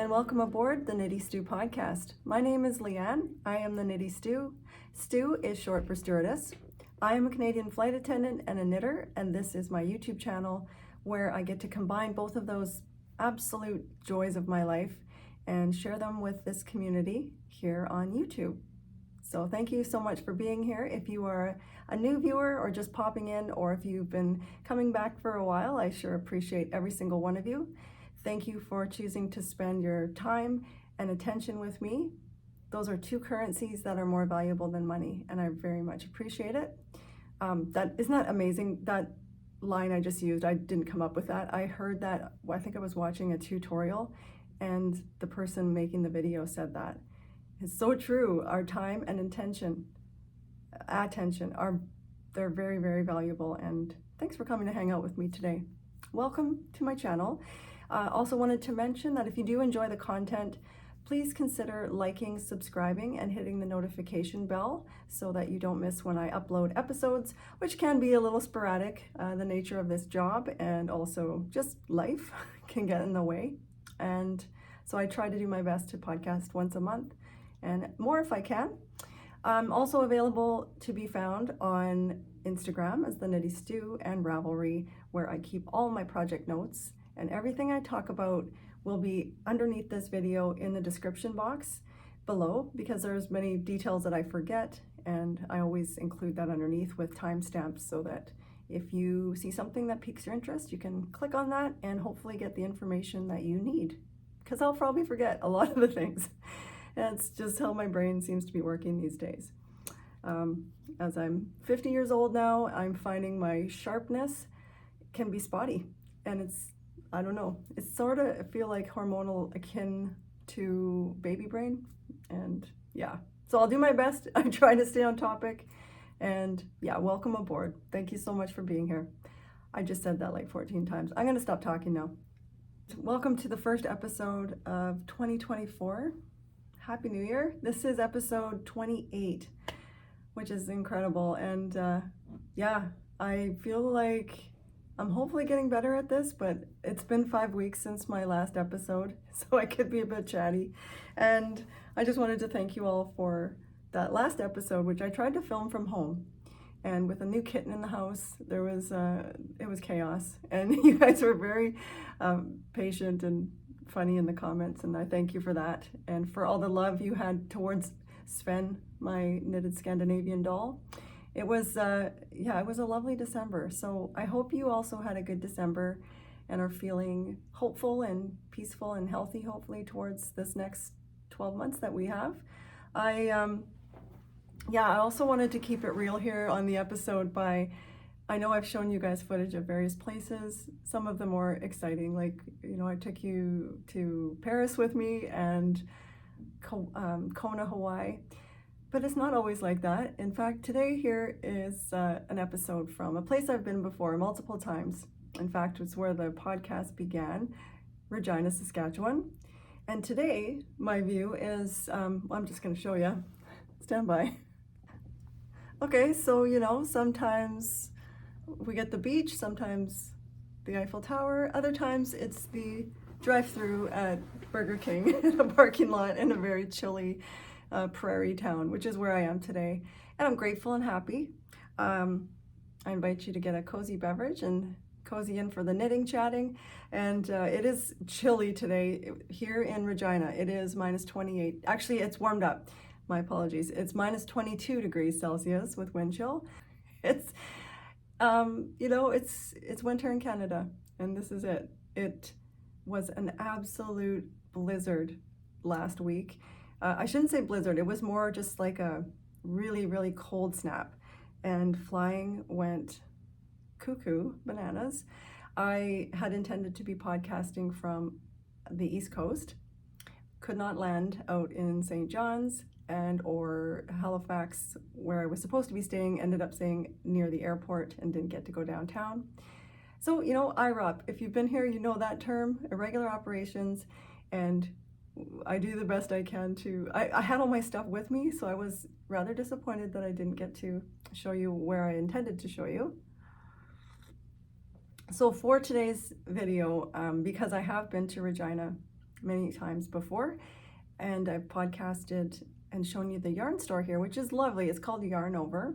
and welcome aboard the Knitty Stew podcast. My name is Leanne. I am the Knitty Stew. Stew is short for stewardess. I am a Canadian flight attendant and a knitter, and this is my YouTube channel where I get to combine both of those absolute joys of my life and share them with this community here on YouTube. So thank you so much for being here. If you are a new viewer or just popping in, or if you've been coming back for a while, I sure appreciate every single one of you. Thank you for choosing to spend your time and attention with me. Those are two currencies that are more valuable than money, and I very much appreciate it. Isn't that amazing? That line I just used, I didn't come up with that. I heard that, I think I was watching a tutorial, and the person making the video said that. It's so true. Our time and attention they're very, very valuable, and thanks for coming to hang out with me today. Welcome to my channel. Also wanted to mention that if you do enjoy the content, please consider liking, subscribing, and hitting the notification bell so that you don't miss when I upload episodes, which can be a little sporadic. The nature of this job and also just life can get in the way. And so I try to do my best to podcast once a month and more if I can. I'm also available to be found on Instagram as the Knitty Stew and Ravelry, where I keep all my project notes. And everything I talk about will be underneath this video in the description box below, because there's many details that I forget, and I always include that underneath with timestamps so that if you see something that piques your interest, you can click on that and hopefully get the information that you need, because I'll probably forget a lot of the things. That's just how my brain seems to be working these days. As I'm 50 years old now, I'm finding my sharpness can be spotty, and I don't know, it's sort of, I feel like hormonal akin to baby brain, and yeah. So I'll do my best. I try to stay on topic, and yeah, welcome aboard. Thank you so much for being here. I just said that like 14 times. I'm gonna stop talking now. Welcome to the first episode of 2024. Happy New Year. This is episode 28, which is incredible, and yeah, I feel like I'm hopefully getting better at this, but it's been 5 weeks since my last episode, so I could be a bit chatty. And I just wanted to thank you all for that last episode, which I tried to film from home. And with a new kitten in the house, it was chaos. And you guys were very patient and funny in the comments, and I thank you for that. And for all the love you had towards Sven, my knitted Scandinavian doll. It was a lovely December. So I hope you also had a good December and are feeling hopeful and peaceful and healthy, hopefully, towards this next 12 months that we have. I also wanted to keep it real here on the episode I know I've shown you guys footage of various places, some of the more exciting, like, I took you to Paris with me and Kona, Hawaii. But it's not always like that. In fact, today here is an episode from a place I've been before multiple times. In fact, it's where the podcast began, Regina, Saskatchewan. And today, my view is, I'm just gonna show you. Stand by. Okay, so, sometimes we get the beach, sometimes the Eiffel Tower, other times it's the drive-through at Burger King in a parking lot in a very chilly prairie town, which is where I am today, and I'm grateful and happy. I invite you to get a cozy beverage and cozy in for the knitting, chatting, and it is chilly today here in Regina. It is minus 28. Actually, it's warmed up. My apologies. It's minus 22 degrees Celsius with wind chill. It's it's winter in Canada, and this is it. It was an absolute blizzard last week. I shouldn't say blizzard, it was more just like a really, really cold snap, and flying went cuckoo bananas. I had intended to be podcasting from the East Coast, could not land out in St. John's or Halifax, where I was supposed to be staying, ended up staying near the airport and didn't get to go downtown. So, IROP, if you've been here, you know that term, irregular operations, and I do the best I can I had all my stuff with me, so I was rather disappointed that I didn't get to show you where I intended to show you. So for today's video, because I have been to Regina many times before, and I've podcasted and shown you the yarn store here, which is lovely. It's called Yarn Over.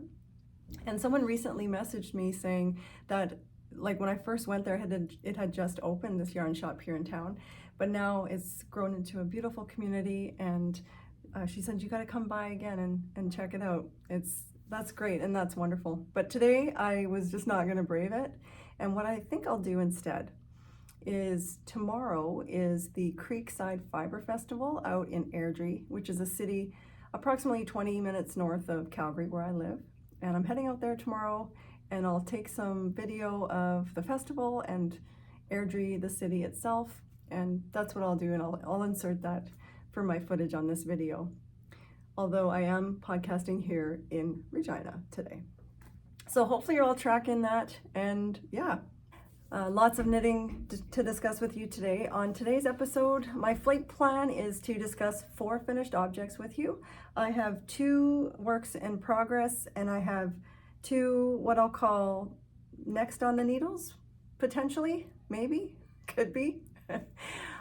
And someone recently messaged me saying that, like, when I first went there, it had just opened, this yarn shop here in town, but now it's grown into a beautiful community, and she said, you got to come by again and check it out. That's great, and that's wonderful. But today I was just not going to brave it, and what I think I'll do instead is tomorrow is the Creekside Fibre Festival out in Airdrie, which is a city approximately 20 minutes north of Calgary, where I live. And I'm heading out there tomorrow, and I'll take some video of the festival and Airdrie, the city itself, and that's what I'll do, and I'll insert that for my footage on this video. Although I am podcasting here in Regina today. So hopefully you're all tracking that, and yeah. Lots of knitting to discuss with you today. On today's episode, my flight plan is to discuss 4 finished objects with you. I have 2 works in progress, and I have 2 what I'll call next on the needles, potentially, maybe, could be.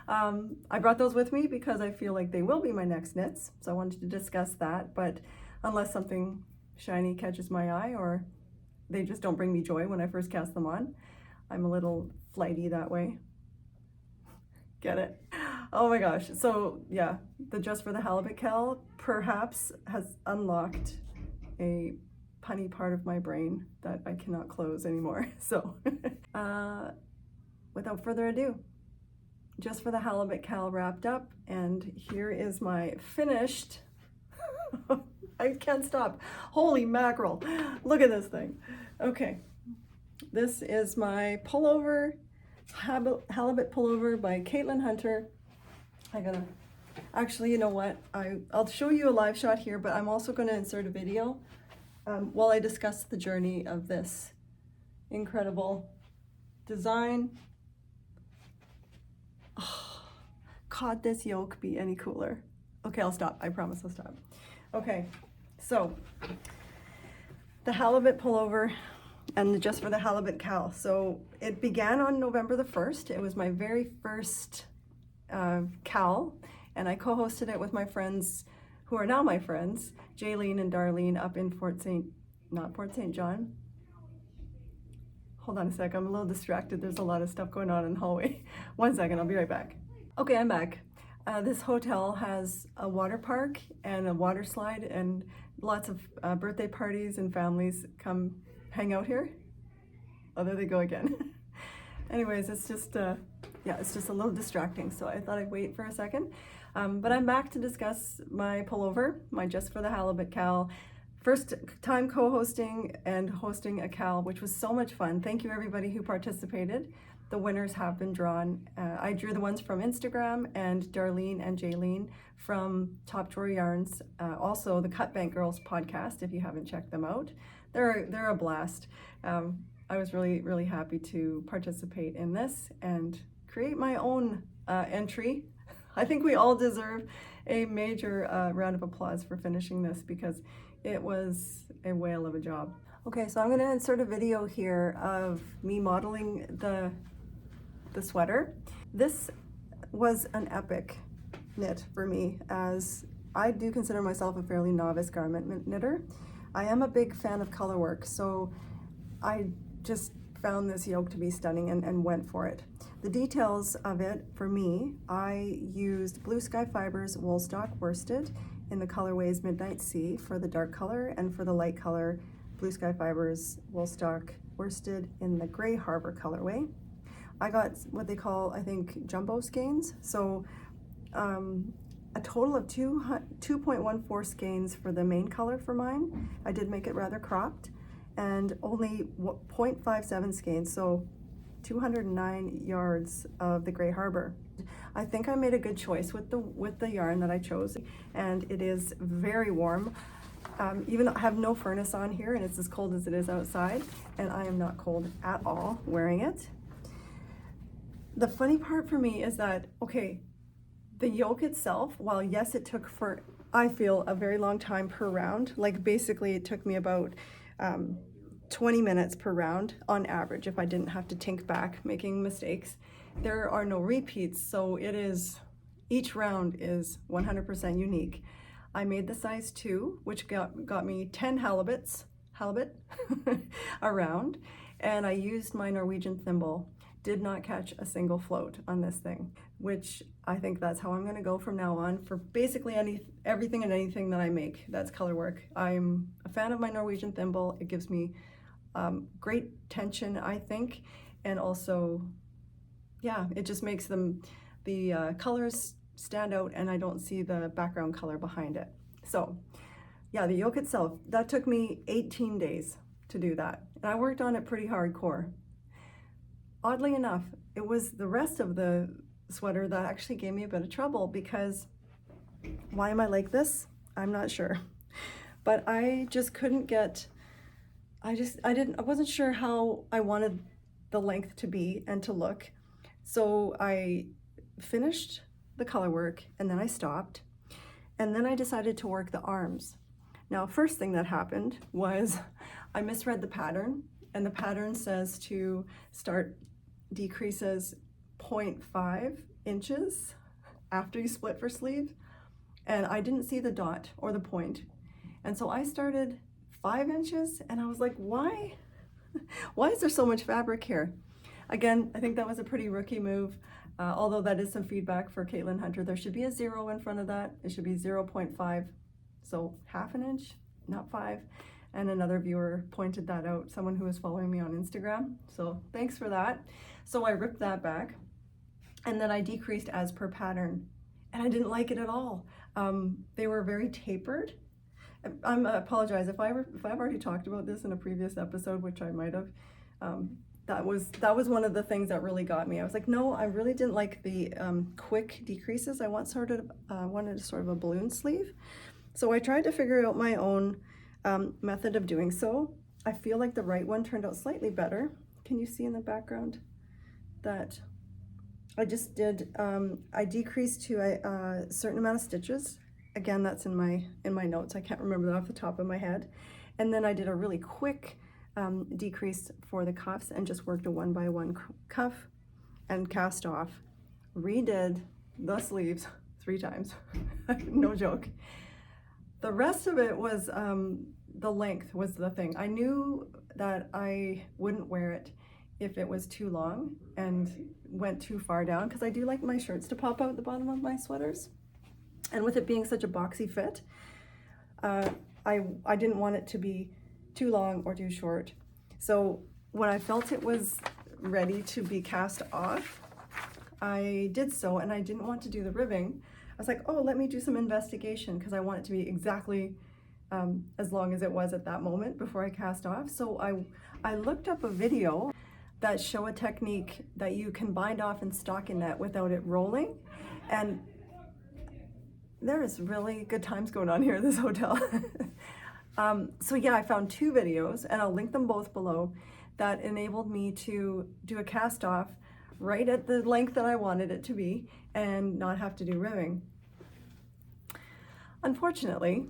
I brought those with me because I feel like they will be my next knits, so I wanted to discuss that, but unless something shiny catches my eye or they just don't bring me joy when I first cast them on, I'm a little flighty that way. Get it? Oh my gosh. So yeah, the Just for the Halibut Cal perhaps has unlocked a punny part of my brain that I cannot close anymore. So without further ado, Just for the Halibut Cal wrapped up, and here is my finished, I can't stop. Holy mackerel. Look at this thing. Okay. This is my pullover, Halibut pullover by Catilin Hunter. Actually, you know what? I'll show you a live shot here, but I'm also going to insert a video while I discuss the journey of this incredible design. Oh, could this yoke be any cooler? Okay, I'll stop. I promise I'll stop. Okay, so the Halibut pullover and Just for the Halibut Cal. So it began on November the 1st. It was my very first Cal, and I co-hosted it with my friends, who are now my friends, Jaylene and Darlene, up in not Fort St. John. Hold on a sec, I'm a little distracted. There's a lot of stuff going on in the hallway. 1 second, I'll be right back. Okay, I'm back. This hotel has a water park and a water slide, and lots of birthday parties and families come hang out here. Oh, there they go again. Anyways, it's just yeah, it's just a little distracting, so I thought I'd wait for a second. But I'm back to discuss my pullover, my Just for the Halibut Cal. First time co-hosting and hosting a Cal, which was so much fun. Thank you everybody who participated. The winners have been drawn. I drew the ones from Instagram, and Darlene and Jaylene from Top Drawer Yarns. Also the Cut Bank Girls podcast, if you haven't checked them out. They're a blast. I was really happy to participate in this and create my own entry. I think we all deserve a major round of applause for finishing this, because it was a whale of a job. Okay, so I'm going to insert a video here of me modeling the sweater. This was an epic knit for me, as I do consider myself a fairly novice garment knitter. I am a big fan of color work, so I just found this yoke to be stunning and went for it. The details of it, for me, I used Blue Sky Fibers Woolstock Worsted in the colorways Midnight Sea for the dark color, and for the light color, Blue Sky Fibers Woolstock Worsted in the Gray Harbor colorway. I got what they call, I think, jumbo skeins, so a total of 2.14 skeins for the main color for mine. I did make it rather cropped, and only 0.57 skeins, so 209 yards of the Gray Harbor. I think I made a good choice with the yarn that I chose, and it is very warm. Even though I have no furnace on here and it's as cold as it is outside, and I am not cold at all wearing it. The funny part for me is that, okay, the yoke itself, while yes, it took I feel a very long time per round, like basically it took me about 20 minutes per round on average if I didn't have to tink back making mistakes. There are no repeats, so it is Each round is 100% unique. I made the size 2, which got me 10 halibut around, and I used my Norwegian thimble. Did not catch a single float on this thing, which I think that's how I'm going to go from now on for basically everything and anything that I make that's color work. I'm a fan of my Norwegian thimble. It gives me great tension, I think, and also, yeah, it just makes the colors stand out, and I don't see the background color behind it. So yeah, the yoke itself, that took me 18 days to do that, and I worked on it pretty hardcore. Oddly enough, it was the rest of the sweater that actually gave me a bit of trouble, because why am I like this? I'm not sure. But I just couldn't get, I wasn't sure how I wanted the length to be and to look. So I finished the color work, and then I stopped, and then I decided to work the arms. Now, first thing that happened was I misread the pattern, and the pattern says to start decreases 0.5 inches after you split for sleeve, and I didn't see the dot or the point, and so I started 5 inches, and I was like, why is there so much fabric here? Again, I think that was a pretty rookie move, although that is some feedback for Catilin Hunter. There should be a 0 in front of that. It should be 0.5, so half an inch, not 5. And another viewer pointed that out, someone who was following me on Instagram. So thanks for that. So I ripped that back, and then I decreased as per pattern, and I didn't like it at all. They were very tapered. I apologize if I've already talked about this in a previous episode, which I might have. That was one of the things that really got me. I was like, no, I really didn't like the quick decreases. I wanted sort of a balloon sleeve. So I tried to figure out my own method of doing so. I feel like the right one turned out slightly better. Can you see in the background that I just did, I decreased to a certain amount of stitches. Again, that's in my notes. I can't remember that off the top of my head. And then I did a really quick decrease for the cuffs and just worked a 1x1 cuff and cast off. Redid the sleeves 3 times. No joke. The rest of it was, the length was the thing. I knew that I wouldn't wear it if it was too long and went too far down, because I do like my shirts to pop out the bottom of my sweaters. And with it being such a boxy fit, I didn't want it to be too long or too short. So when I felt it was ready to be cast off, I did so, and I didn't want to do the ribbing. I was like, oh, let me do some investigation, because I want it to be exactly as long as it was at that moment before I cast off. So I looked up a video that show a technique that you can bind off in stockinette without it rolling, and there is really good times going on here at this hotel. So yeah, I found 2 videos, and I'll link them both below, that enabled me to do a cast off right at the length that I wanted it to be and not have to do ribbing. Unfortunately,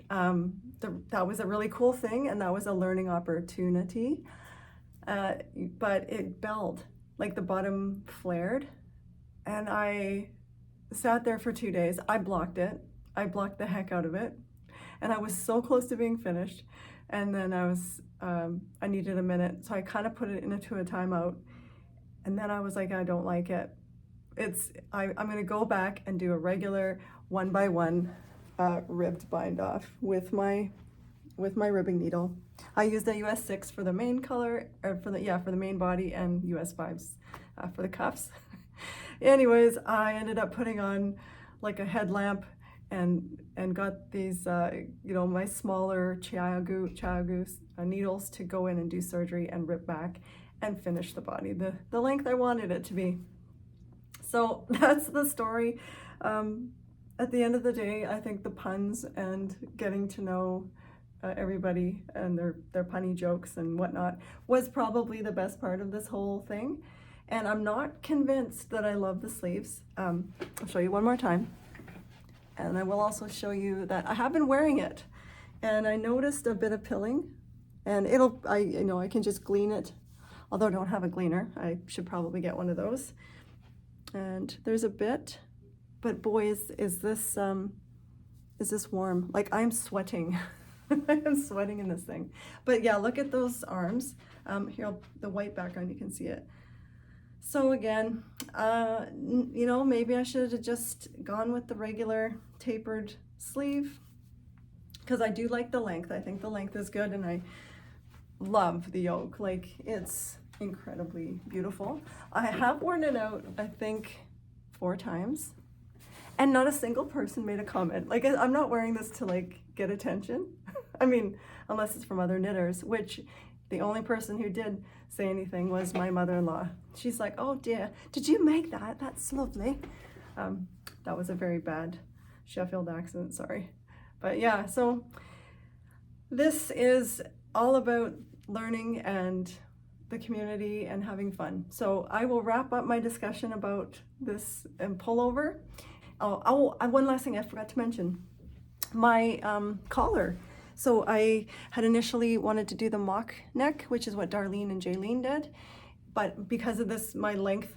that was a really cool thing, and that was a learning opportunity, but it belled, like the bottom flared, and I sat there for 2 days. I blocked it. I blocked the heck out of it, and I was so close to being finished, and then I needed a minute, so I kind of put it into a timeout, and then I was like, I don't like it. I'm gonna go back and do a regular 1x1 ribbed bind off with my ribbing needle. I used a US 6 for the main color, or for the main body, and US 5s for the cuffs. Anyways, I ended up putting on like a headlamp and got these my smaller Chiaogu needles to go in and do surgery and rip back and finish the body the length I wanted it to be. So that's the story. At the end of the day, I think the puns and getting to know everybody and their punny jokes and whatnot was probably the best part of this whole thing. And I'm not convinced that I love the sleeves. I'll show you one more time. And I will also show you that I have been wearing it, and I noticed a bit of pilling, and I can just glean it, although I don't have a gleaner. I should probably get one of those. And there's a bit, but boy, is this warm. Like, I'm sweating. I'm sweating in this thing. But yeah, look at those arms. Here, the white background, you can see it. So again, you know, maybe I should have just gone with the regular tapered sleeve, because I do like the length. I think the length is good, and I love the yoke. Like, it's incredibly beautiful. I have worn it out, I think, 4 times, and not a single person made a comment. Like, I'm not wearing this to like get attention. I mean, unless it's from other knitters, which the only person who did say anything was my mother-in-law. She's like, oh dear, did you make that? That's lovely. That was a very bad Sheffield accent, sorry. But yeah, so this is all about learning and the community and having fun. So I will wrap up my discussion about this pullover. Oh, one last thing I forgot to mention. My collar. So I had initially wanted to do the mock neck, which is what Darlene and Jaylene did. But because of this, my length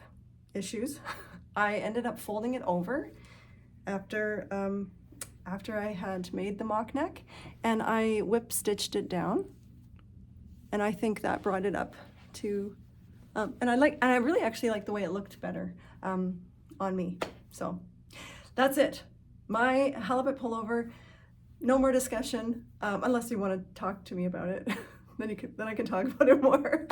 issues, I ended up folding it over after I had made the mock neck, and I whip stitched it down. And I think that brought it up to, and I really actually like the way it looked better on me. So that's it. My halibut pullover. No more discussion, unless you want to talk to me about it. then I can talk about it more.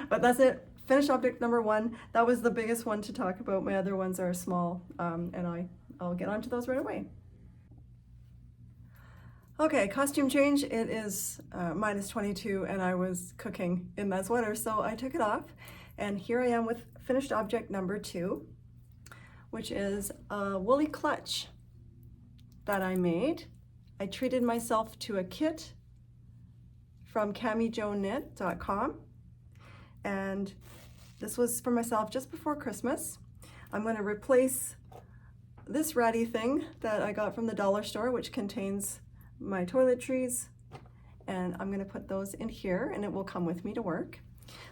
But that's it. Finished object number 1. That was the biggest one to talk about. My other ones are small, and I'll get onto those right away. Okay, costume change. It is minus 22, and I was cooking in that sweater, so I took it off. And here I am with finished object number 2, which is a woolly clutch that I made. I treated myself to a kit from CamiJoKnit.com, and this was for myself just before Christmas. I'm going to replace this ratty thing that I got from the dollar store, which contains my toiletries, and I'm going to put those in here, and it will come with me to work.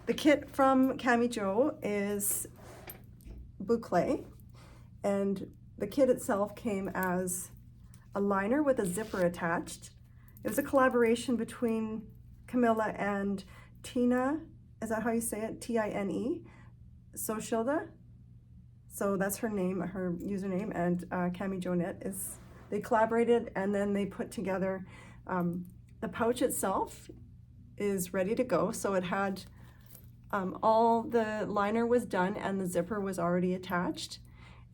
The kit from CamiJo is boucle, and the kit itself came as a liner with a zipper attached. It was a collaboration between Camilla and Tina, is that how you say it? Tine, SoSchjelde. So that's her name, her username, and CamiJoKnit is, they collaborated, and then they put together, the pouch itself is ready to go. So it had, all the liner was done and the zipper was already attached.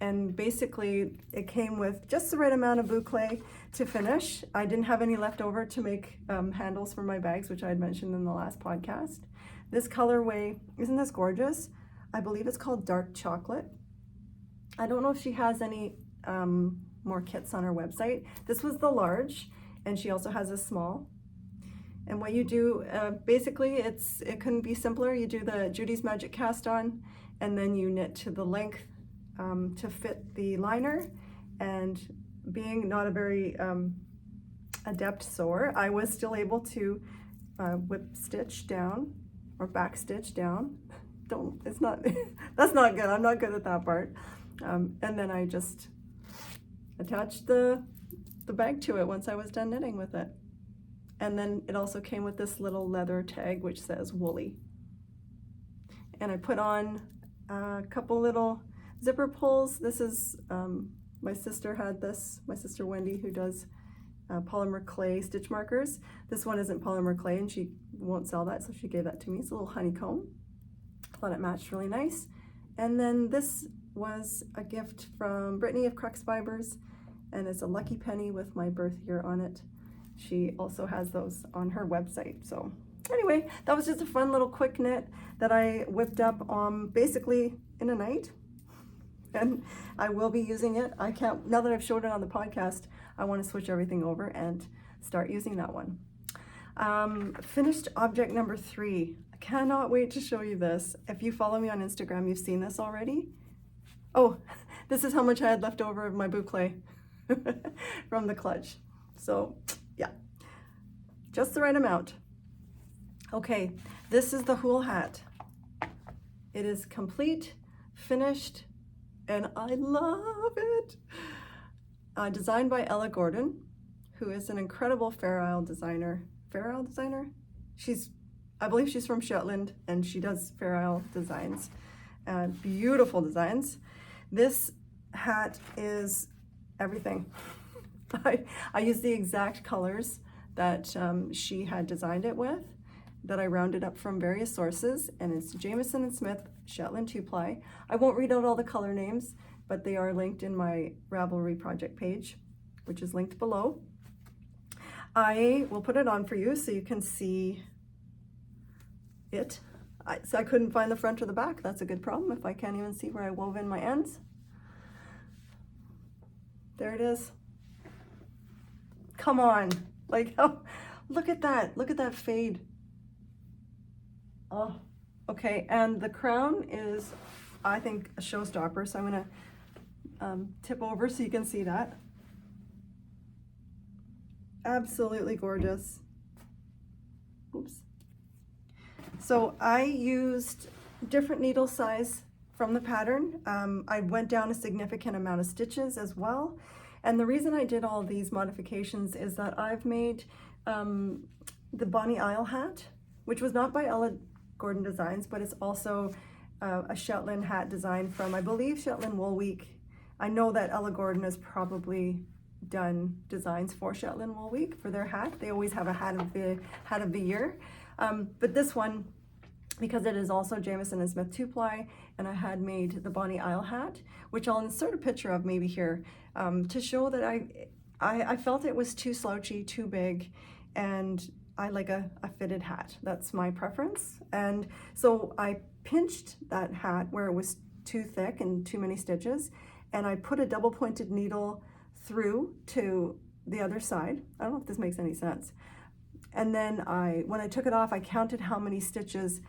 And basically it came with just the right amount of boucle to finish. I didn't have any left over to make handles for my bags, which I had mentioned in the last podcast. This colorway, isn't this gorgeous? I believe it's called Dark Chocolate. I don't know if she has any more kits on her website. This was the large, and she also has a small. And what you do, basically it couldn't be simpler. You do the Judy's Magic cast on, and then you knit to the length to fit the liner. And being not a very adept sewer, I was still able to whip stitch down or back stitch down. It's not, that's not good. I'm not good at that part. And then I just attached the bag to it once I was done knitting with it. And then it also came with this little leather tag which says woolly. And I put on a couple little zipper pulls. This is, my sister had this, my sister Wendy, who does polymer clay stitch markers. This one isn't polymer clay and she won't sell that, so she gave that to me. It's a little honeycomb. I thought it matched really nice. And then this was a gift from Brittany of Crux Fibers, and it's a lucky penny with my birth year on it. She also has those on her website. So anyway, that was just a fun little quick knit that I whipped up basically in a night. And I will be using it. I can't, now that I've showed it on the podcast, I want to switch everything over and start using that one. Finished object number 3. I cannot wait to show you this. If you follow me on Instagram, you've seen this already. Oh, this is how much I had left over of my boucle from the clutch. So yeah, just the right amount. Okay, this is the Houll hat. It is complete, finished, and I love it. Designed by Ella Gordon, who is an incredible Fair Isle designer. Fair Isle designer? I believe she's from Shetland, and she does Fair Isle designs. Beautiful designs. This hat is everything. I used the exact colors that she had designed it with, that I rounded up from various sources, and it's Jamieson & Smith Shetland 2-ply. I won't read out all the color names, but they are linked in my Ravelry project page, which is linked below. I will put it on for you so you can see it. So I couldn't find the front or the back. That's a good problem if I can't even see where I wove in my ends. There it is. Come on, like, oh, look at that fade. Oh, okay, and the crown is, I think, a showstopper, so I'm gonna tip over so you can see that. Absolutely gorgeous. Oops. So I used different needle size from the pattern. I went down a significant amount of stitches as well. And the reason I did all these modifications is that I've made the Bonnie Isle hat, which was not by Ella Gordon Designs, but it's also a Shetland hat design from, I believe, Shetland Wool Week. I know that Ella Gordon has probably done designs for Shetland Wool Week for their hat. They always have a hat of the year. But this one, because it is also Jamieson & Smith 2-ply, and I had made the Bonnie Isle hat, which I'll insert a picture of maybe here, to show that I felt it was too slouchy, too big, and I like a fitted hat. That's my preference. And so I pinched that hat where it was too thick and too many stitches, and I put a double pointed needle through to the other side. I don't know if this makes any sense. And then when I took it off, I counted how many stitches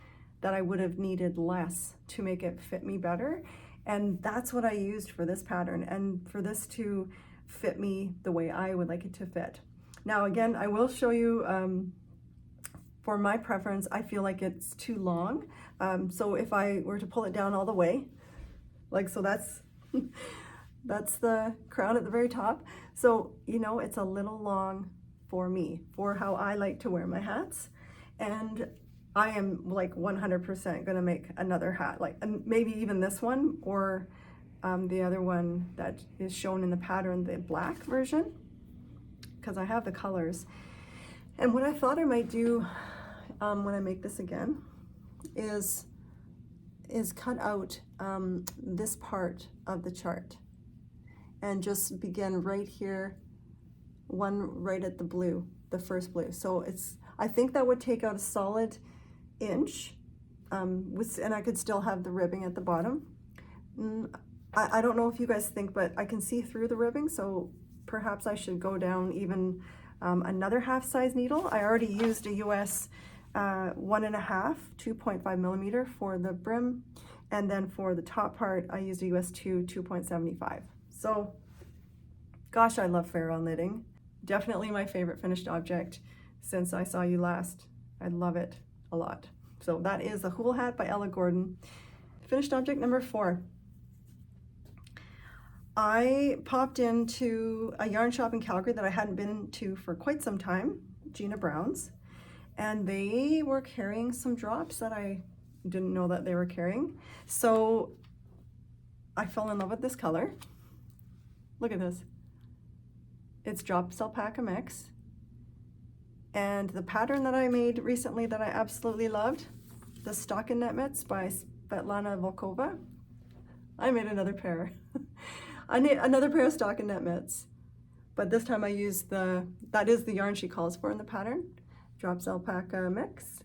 that I would have needed less to make it fit me better. And that's what I used for this pattern, and for this to fit me the way I would like it to fit. Now, again, I will show you, for my preference, I feel like it's too long. So if I were to pull it down all the way, like so, that's the crown at the very top. So, you know, it's a little long for me, for how I like to wear my hats. And I am like 100% gonna make another hat, like maybe even this one, or the other one that is shown in the pattern, the black version, because I have the colors. And what I thought I might do when I make this again is cut out this part of the chart and just begin right here, one right at the blue, the first blue. So I think that would take out a solid inch, and I could still have the ribbing at the bottom. I don't know if you guys think, but I can see through the ribbing, so perhaps I should go down even another half size needle. I already used a US 1.5, 2.5 millimeter for the brim, and then for the top part I used a US 2.75. So gosh, I love Fair Isle knitting. Definitely my favorite finished object since I saw you last. I love it a lot. So that is the Houll hat by Ella Gordon. Finished object number 4. I popped into a yarn shop in Calgary that I hadn't been to for quite some time, Gina Brown's, and they were carrying some drops that I didn't know that they were carrying. So I fell in love with this color. Look at this. It's Drops Alpaca Mix. And the pattern that I made recently that I absolutely loved, the Stockinette mitts by Svetlana Volkova. I made another pair. I need another pair of Stockinette mitts, but this time I used that is the yarn she calls for in the pattern, Drops Alpaca Mix.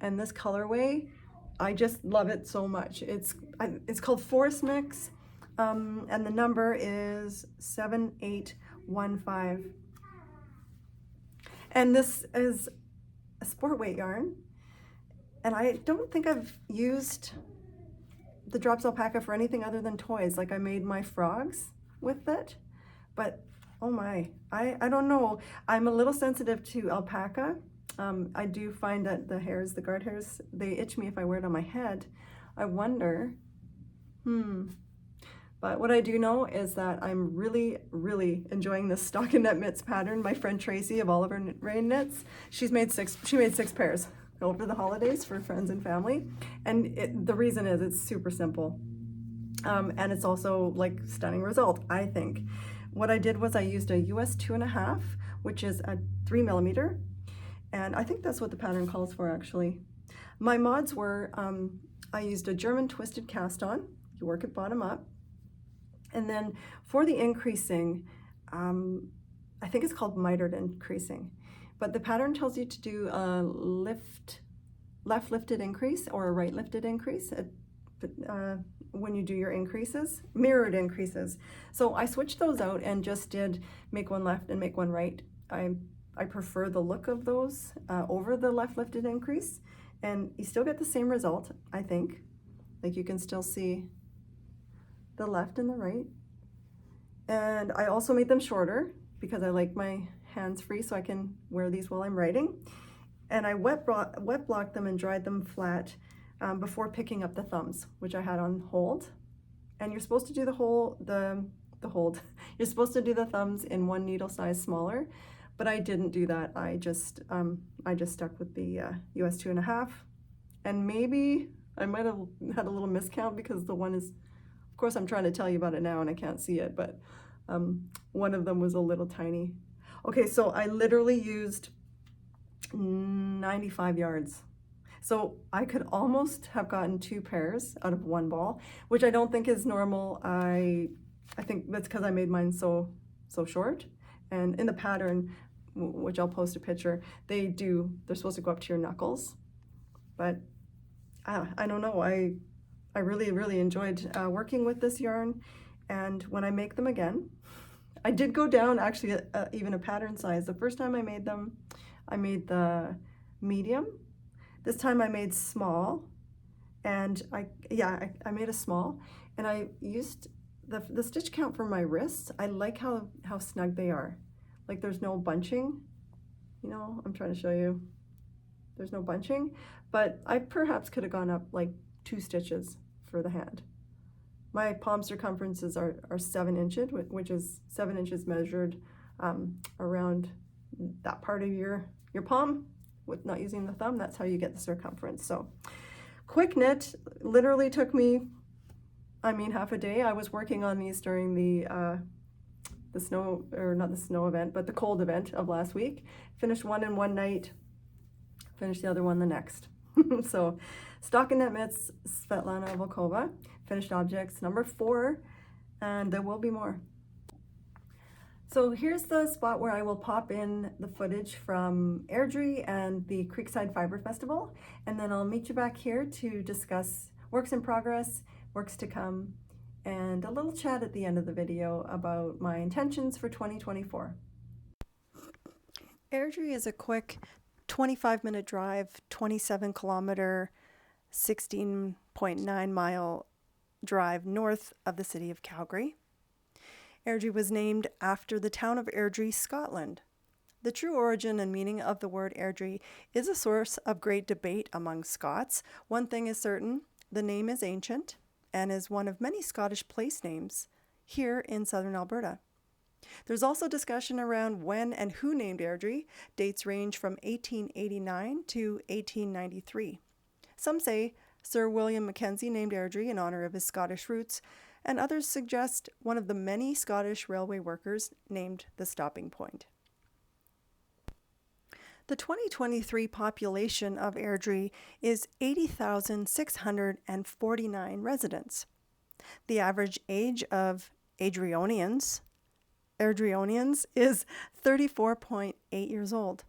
And this colorway, I just love it so much. It's called Forest Mix, and the number is 7815. And this is a sport weight yarn, and I don't think I've used the Drops Alpaca for anything other than toys. Like I made my frogs with it, but oh my, I don't know. I'm a little sensitive to alpaca. I do find that the hairs, the guard hairs, they itch me if I wear it on my head. I wonder, But what I do know is that I'm really, really enjoying this Stockinette Mitts pattern. My friend Tracy of Oliver Rain Knits, she made six pairs over the holidays for friends and family. And the reason is it's super simple. And it's also like stunning result, I think. What I did was I used a US 2.5, which is a 3mm. And I think that's what the pattern calls for actually. My mods were, I used a German twisted cast on. You work it bottom up. And then for the increasing, I think it's called mitered increasing, but the pattern tells you to do a left lifted increase or a right lifted increase when you do your increases, mirrored increases. So I switched those out and just did make one left and make one right. I prefer the look of those over the left lifted increase, and you still get the same result, I think. Like you can still see the left and the right. And I also made them shorter because I like my hands free so I can wear these while I'm writing. And I wet blocked them and dried them flat before picking up the thumbs, which I had on hold. And you're supposed to do you're supposed to do the thumbs in one needle size smaller, but I didn't do that. I just stuck with the US 2.5, and maybe I might have had a little miscount because the one is, of course I'm trying to tell you about it now and I can't see it, but one of them was a little tiny. Okay, so I literally used 95 yards. So I could almost have gotten 2 pairs out of one ball, which I don't think is normal. I think that's because I made mine so short. And in the pattern, which I'll post a picture, they're supposed to go up to your knuckles. But I don't know, I really, really enjoyed working with this yarn. And when I make them again, I did go down actually even a pattern size. The first time I made them, I made the medium. This time I made small, and I made a small, and I used the stitch count for my wrists. I like how snug they are. Like there's no bunching, you know, I'm trying to show you. There's no bunching, but I perhaps could have gone up like 2 stitches for the hand. My palm circumferences are 7 inches, which is 7 inches measured around that part of your palm with not using the thumb. That's how you get the circumference. So quick knit, literally took me, half a day. I was working on these during the snow, or not the snow event, but the cold event of last week. Finished one in one night, finished the other one the next. So Stockinette Mitts, Svetlana Volkova, finished objects number 4, and there will be more. So here's the spot where I will pop in the footage from Airdrie and the Creekside Fibre Festival, and then I'll meet you back here to discuss works in progress, works to come, and a little chat at the end of the video about my intentions for 2024. Airdrie is a quick 25-minute drive, 27-kilometer, 16.9 mile drive north of the city of Calgary. Airdrie was named after the town of Airdrie, Scotland. The true origin and meaning of the word Airdrie is a source of great debate among Scots. One thing is certain, the name is ancient and is one of many Scottish place names here in southern Alberta. There's also discussion around when and who named Airdrie. Dates range from 1889 to 1893. Some say Sir William Mackenzie named Airdrie in honor of his Scottish roots, and others suggest one of the many Scottish railway workers named the stopping point. The 2023 population of Airdrie is 80,649 residents. The average age of Airdrieonians is 34.8 years old.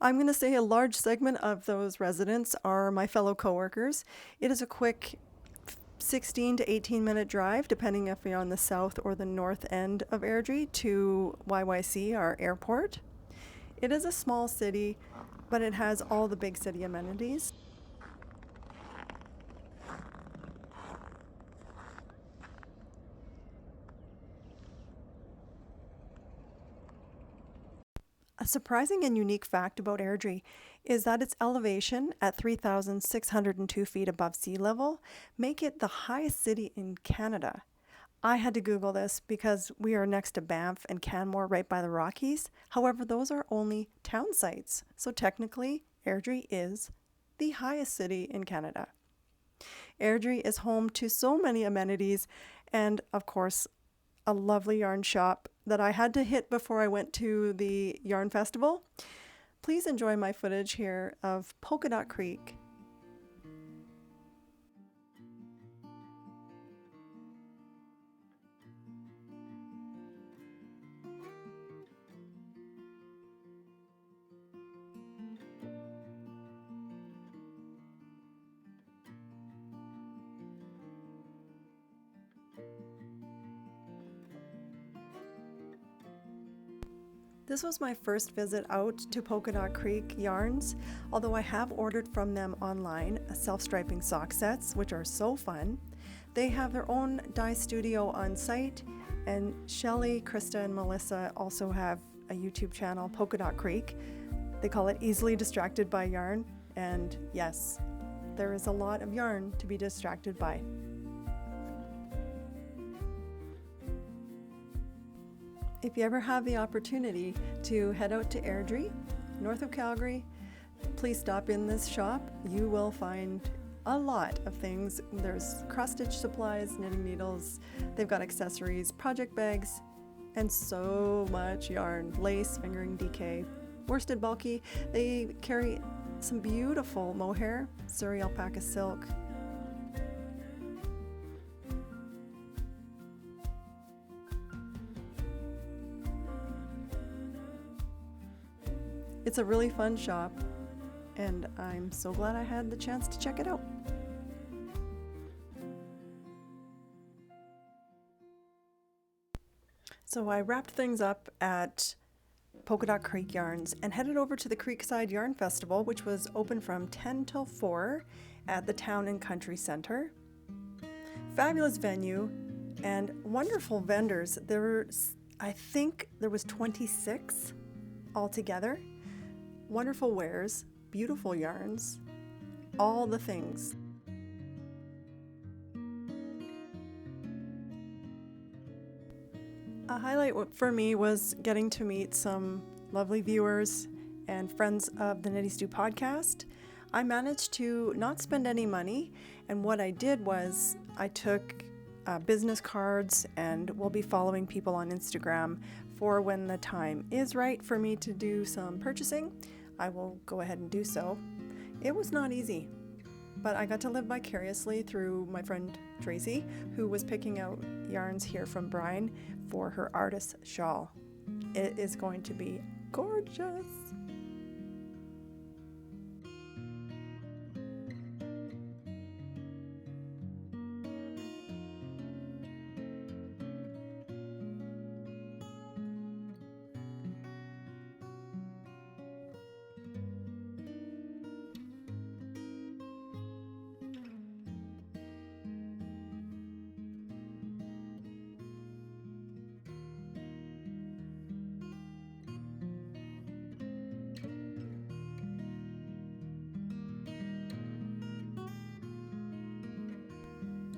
I'm going to say a large segment of those residents are my fellow coworkers. It is a quick 16 to 18 minute drive, depending if you're on the south or the north end of Airdrie, to YYC, our airport. It is a small city, but it has all the big city amenities. surprising and unique fact about Airdrie is that its elevation at 3,602 feet above sea level make it the highest city in Canada. I had to Google this because we are next to Banff and Canmore right by the Rockies. However, those are only town sites. So technically, Airdrie is the highest city in Canada. Airdrie is home to so many amenities and, of course, a lovely yarn shop that I had to hit before I went to the yarn festival. Please enjoy my footage here of Polkadot Creek. This was my first visit out to Polkadot Creek Yarns, although I have ordered from them online self-striping sock sets, which are so fun. They have their own dye studio on site, and Shelly, Krista, and Melissa also have a YouTube channel, Polkadot Creek. They call it Easily Distracted by Yarn, and yes, there is a lot of yarn to be distracted by. If you ever have the opportunity to head out to Airdrie, north of Calgary, please stop in this shop. You will find a lot of things. There's cross-stitch supplies, knitting needles, they've got accessories, project bags, and so much yarn, lace, fingering, DK, worsted bulky. They carry some beautiful mohair, Surrey alpaca silk. It's a really fun shop, and I'm so glad I had the chance to check it out. So I wrapped things up at Polkadot Creek Yarns and headed over to the Creekside Yarn Festival, which was open from 10 till 4 at the Town and Country Center. Fabulous venue and wonderful vendors. I think there was 26 altogether. Wonderful wares, beautiful yarns, all the things. A highlight for me was getting to meet some lovely viewers and friends of the Knitty Stew podcast. I managed to not spend any money, and what I did was I took business cards and will be following people on Instagram for when the time is right for me to do some purchasing. I will go ahead and do so. It was not easy, but I got to live vicariously through my friend Tracy, who was picking out yarns here from Brian for her artist shawl. It is going to be gorgeous.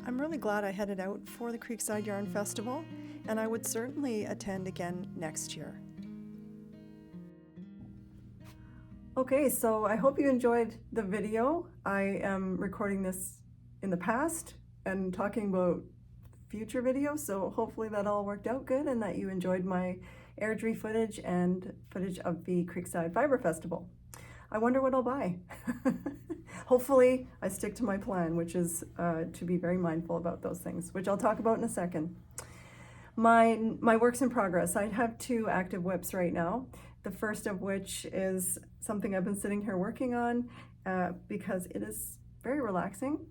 I'm really glad I headed out for the Creekside Yarn Festival, and I would certainly attend again next year. Okay, so I hope you enjoyed the video. I am recording this in the past and talking about future videos, so hopefully that all worked out good and that you enjoyed my Airdrie footage and footage of the Creekside Fibre Festival. I wonder what I'll buy. Hopefully I stick to my plan, which is to be very mindful about those things, which I'll talk about in a second. My works in progress. I have 2 active WIPs right now. The first of which is something I've been sitting here working on because it is very relaxing.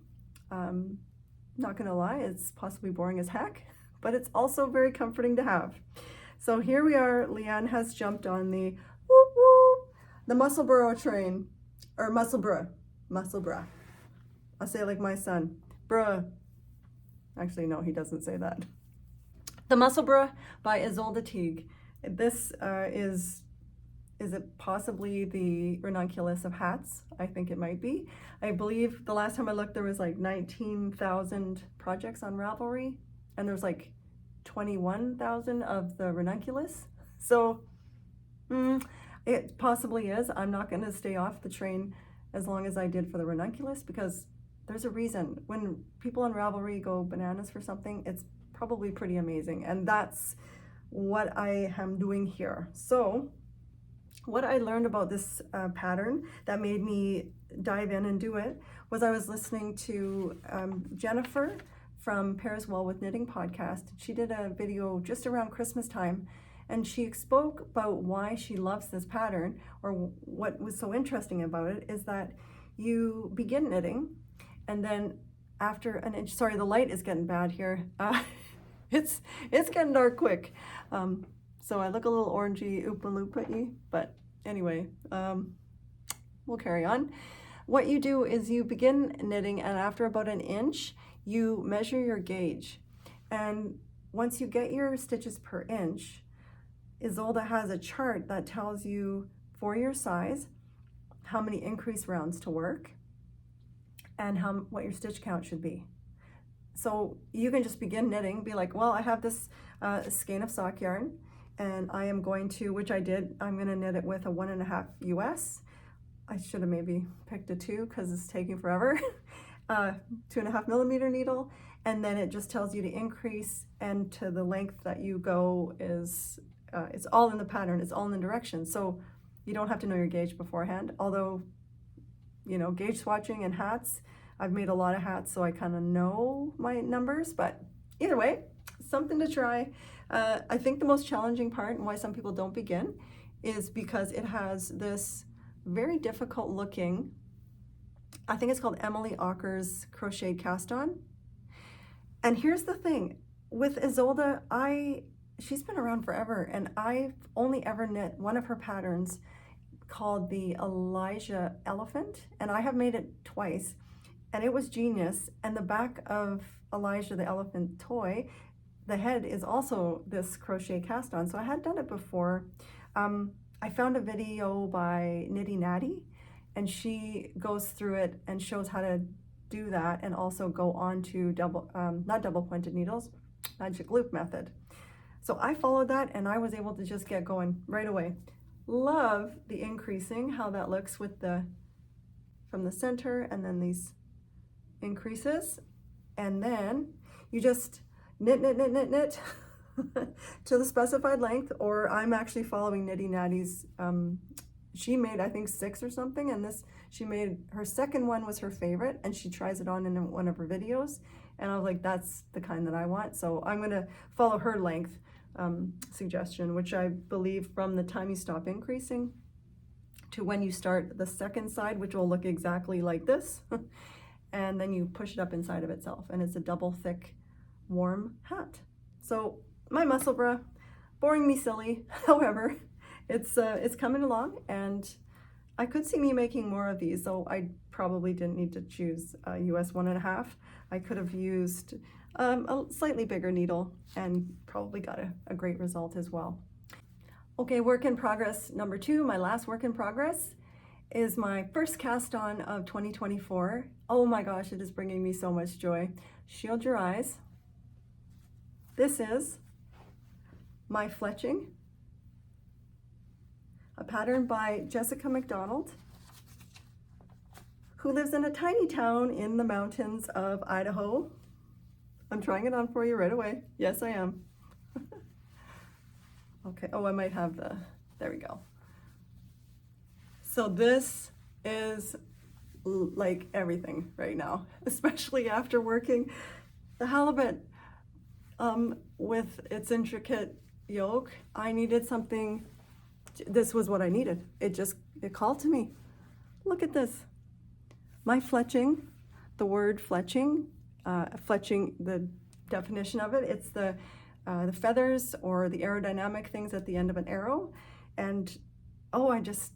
Not gonna lie, it's possibly boring as heck, but it's also very comforting to have. So here we are. Leanne has jumped on the Musselburgh train, or Musselburgh. I'll say it like my son, bruh. Actually, no, he doesn't say that. The Musselburgh by Ysolda Teague. This is Is it possibly the ranunculus of hats? I think it might be. I believe the last time I looked, there was like 19,000 projects on Ravelry, and there's like 21,000 of the ranunculus. So it possibly is. I'm not going to stay off the train as long as I did for the ranunculus, because there's a reason. When people on Ravelry go bananas for something, it's probably pretty amazing, and that's what I am doing here. So what I learned about this pattern that made me dive in and do it was I was listening to Jennifer from Paris Well with Knitting podcast. She did a video just around Christmas time, and she spoke about why she loves this pattern, or what was so interesting about it is that you begin knitting, and then after an inch, sorry, the light is getting bad here. It's getting dark quick. So I look a little orangey, oompa-loompa-y, but anyway, we'll carry on. What you do is you begin knitting, and after about an inch, you measure your gauge. And once you get your stitches per inch, Ysolda has a chart that tells you, for your size, how many increase rounds to work and what your stitch count should be. So you can just begin knitting, be like, well, I have this skein of sock yarn, and I am going to, which I did, I'm going to knit it with a 1.5 US. I should have maybe picked a 2 because it's taking forever. 2.5 millimeter needle, and then it just tells you to increase, and to the length that you go is it's all in the pattern, it's all in the direction. So you don't have to know your gauge beforehand, although, you know, gauge swatching and hats, I've made a lot of hats, so I kind of know my numbers, but either way, something to try. I think the most challenging part, and why some people don't begin, is because it has this very difficult looking, I think it's called Emily Ocker's crocheted cast on. And here's the thing, with Ysolda, she's been around forever, and I've only ever knit one of her patterns called the Elijah Elephant, and I have made it twice, and it was genius. And the back of Elijah the Elephant toy, the head is also this crochet cast on, so I had done it before. I found a video by Knitty Natty, and she goes through it and shows how to do that, and also go on to not double pointed needles, magic loop method. So I followed that, and I was able to just get going right away. Love the increasing, how that looks with from the center, and then these increases, and then you just knit to the specified length. Or I'm actually following Knitty Natty's, she made, I think, 6 or something, and she made, her second one was her favorite, and she tries it on in one of her videos, and I was like, that's the kind that I want. So I'm gonna follow her length suggestion, which I believe from the time you stop increasing to when you start the second side, which will look exactly like this, and then you push it up inside of itself, and it's a double thick warm hat. So my Musselburgh, boring me silly, however, it's coming along, and I could see me making more of these, so I probably didn't need to choose a US 1.5. I could have used a slightly bigger needle and probably got a great result as well. Okay, work in progress number 2, my last work in progress, is my first cast on of 2024. Oh my gosh, it is bringing me so much joy. Shield your eyes. This is my Fletching, a pattern by Jessica McDonald, who lives in a tiny town in the mountains of Idaho. I'm trying it on for you right away. Yes, I am. Okay, oh, I might have there we go. So this is like everything right now, especially after working the halibut with its intricate yoke. I needed something, this was what I needed. It called to me. Look at this. My fletching, the word fletching, fletching, the definition of it, it's the feathers or the aerodynamic things at the end of an arrow. And oh, I just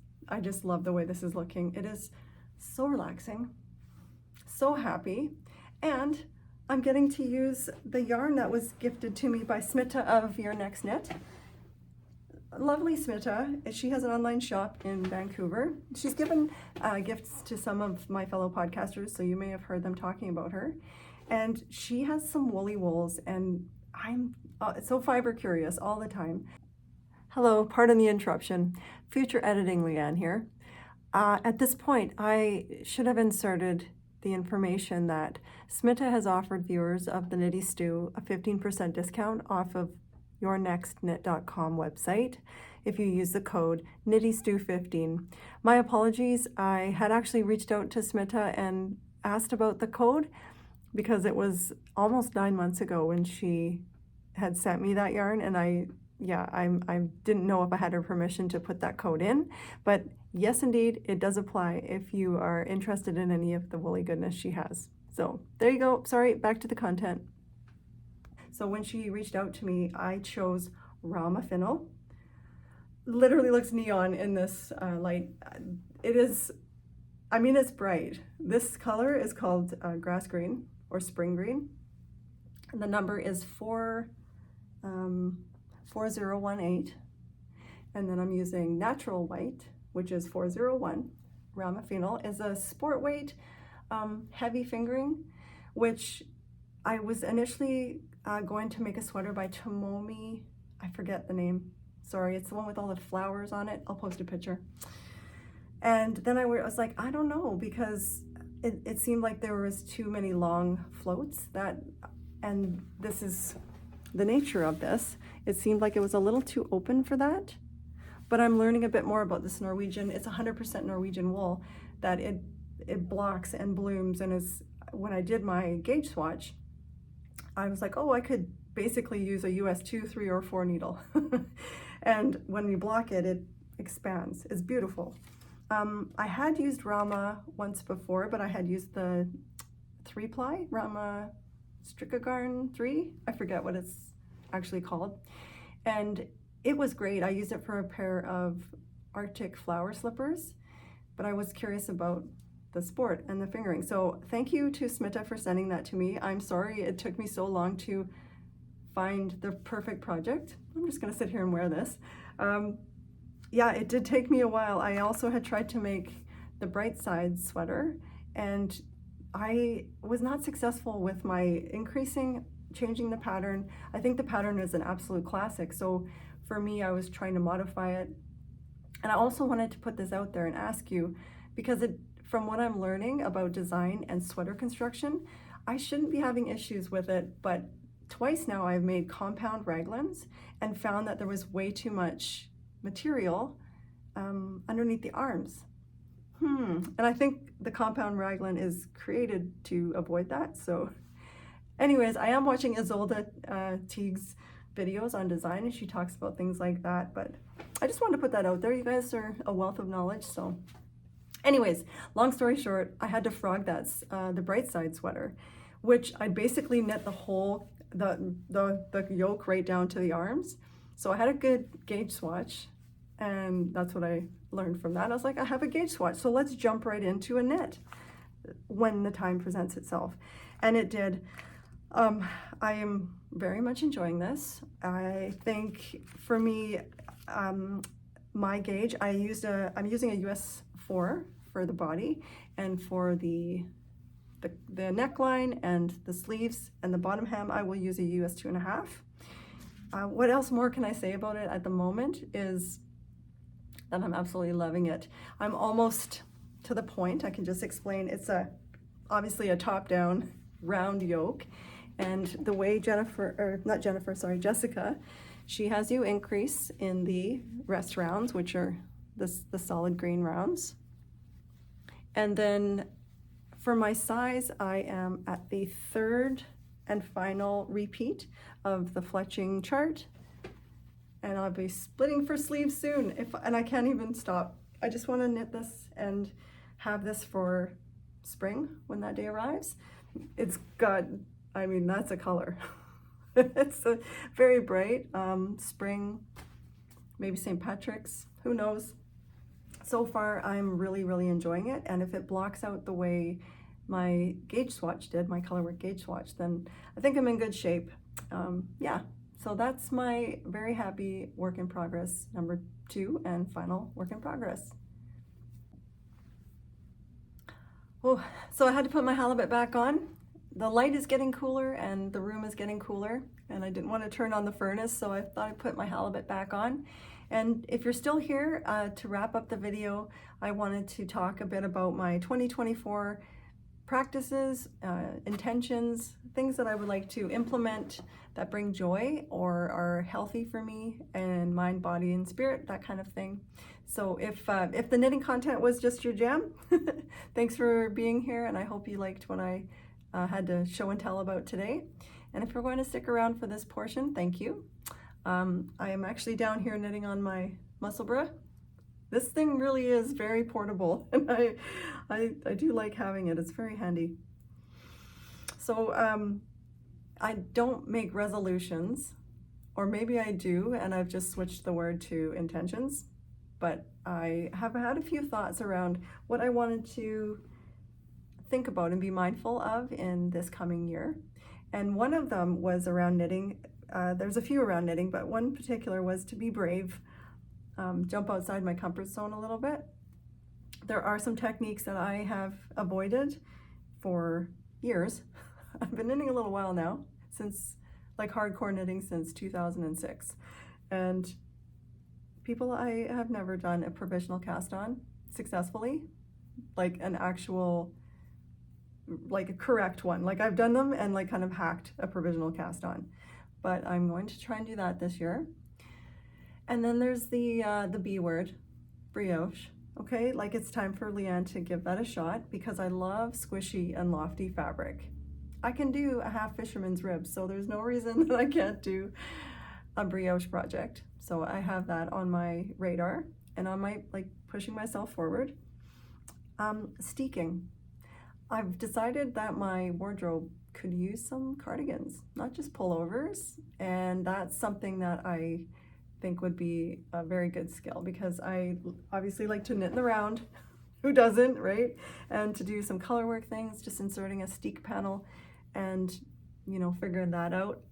love the way this is looking. It is so relaxing, so happy, and I'm getting to use the yarn that was gifted to me by Smita of Your Next Knit. lovely Smita, she has an online shop in Vancouver. She's given gifts to some of my fellow podcasters, so you may have heard them talking about her. And she has some woolly wools, and I'm so fiber curious all the time. Hello, pardon the interruption. Future editing Leanne here. At this point, I should have inserted the information that Smita has offered viewers of the Knitty Stew a 15% discount off of yournextknit.com website if you use the code KnittyStew15. My apologies, I had actually reached out to Smita and asked about the code because it was almost 9 months ago when she had sent me that yarn, and I didn't know if I had her permission to put that code in, but yes, indeed, it does apply if you are interested in any of the woolly goodness she has. So there you go. Sorry, back to the content. So when she reached out to me, I chose Rama Fennel. Literally looks neon in this light. It is, I mean, it's bright. This color is called grass green or spring green. And the number is 4018. And then I'm using natural white, which is 401. Rama Fennel is a sport weight heavy fingering, which I was initially going to make a sweater by Tomomi. I forget the name. Sorry, it's the one with all the flowers on it. I'll post a picture. And then I was like, I don't know, because it seemed like there was too many long floats and this is the nature of this. It seemed like it was a little too open for that. But I'm learning a bit more about this Norwegian. It's 100% Norwegian wool that it blocks and blooms, and when I did my gauge swatch, I was like, oh, I could basically use a US 2, 3, or 4 needle. And when you block it, it expands. It's beautiful. I had used Rama once before, but I had used the 3-ply, Rama Strickagarn 3. I forget what it's actually called. And it was great. I used it for a pair of Arctic flower slippers, but I was curious about the sport and the fingering. So thank you to Smita for sending that to me. I'm sorry it took me so long to find the perfect project. I'm just gonna sit here and wear this. Yeah, it did take me a while. I also had tried to make the bright side sweater, and I was not successful with my changing the pattern. I think the pattern is an absolute classic. So for me, I was trying to modify it. And I also wanted to put this out there and ask you, because from what I'm learning about design and sweater construction, I shouldn't be having issues with it, but twice now I've made compound raglans and found that there was way too much material underneath the arms. And I think the compound raglan is created to avoid that. So anyways, I am watching Ysolda Teague's videos on design, and she talks about things like that, but I just wanted to put that out there. You guys are a wealth of knowledge. So anyways, long story short, I had to frog the bright side sweater, which I basically knit the whole, the yoke right down to the arms. So I had a good gauge swatch, and that's what I learned from that. I was like, I have a gauge swatch, so let's jump right into a knit when the time presents itself. And it did. I am very much enjoying this. I think for me, my gauge, I'm using a US 4 for the body, and for the neckline and the sleeves and the bottom hem, I will use a US 2.5. What else more can I say about it at the moment is that I'm absolutely loving it. I'm almost to the point. I can just explain. It's obviously a top-down round yoke, and the way Jessica, she has you increase in the rest rounds, which are the solid green rounds. And then for my size, I am at the 3rd and final repeat of the Fletching chart, and I'll be splitting for sleeves soon, and I can't even stop. I just want to knit this and have this for spring when that day arrives. It's got, I mean, that's a color. It's a very bright spring, maybe St. Patrick's, who knows. So far, I'm really, really enjoying it, and if it blocks out the way my gauge swatch did, my colorwork gauge swatch, then I think I'm in good shape. Yeah, So that's my very happy work in progress, number 2 and final work in progress. Oh, so I had to put my halibut back on. The light is getting cooler and the room is getting cooler, and I didn't want to turn on the furnace, so I thought I'd put my halibut back on. And if you're still here, to wrap up the video, I wanted to talk a bit about my 2024 practices, intentions, things that I would like to implement that bring joy or are healthy for me and mind, body, and spirit, that kind of thing. So if the knitting content was just your jam, thanks for being here, and I hope you liked what I had to show and tell about today. And if you're going to stick around for this portion, thank you. I am actually down here knitting on my Musselburgh. This thing really is very portable, and I do like having it. It's very handy. So I don't make resolutions, or maybe I do, and I've just switched the word to intentions, but I have had a few thoughts around what I wanted to think about and be mindful of in this coming year. And one of them was around knitting. There's a few around knitting, but one particular was to be brave. Jump outside my comfort zone a little bit. There are some techniques that I have avoided for years. I've been knitting a little while now, since like hardcore knitting since 2006. And people I have never done a provisional cast on successfully, like an actual, like a correct one. Like I've done them and like kind of hacked a provisional cast on, but I'm going to try and do that this year. And then there's the B word, brioche. Okay, like it's time for Leanne to give that a shot because I love squishy and lofty fabric. I can do a half fisherman's rib, so there's no reason that I can't do a brioche project. So I have that on my radar and on my, like, pushing myself forward. Steeking. I've decided that my wardrobe could use some cardigans, not just pullovers, and that's something that I think would be a very good skill because I obviously like to knit in the round. Who doesn't, right? And to do some color work things, just inserting a steek panel and, you know, figuring that out.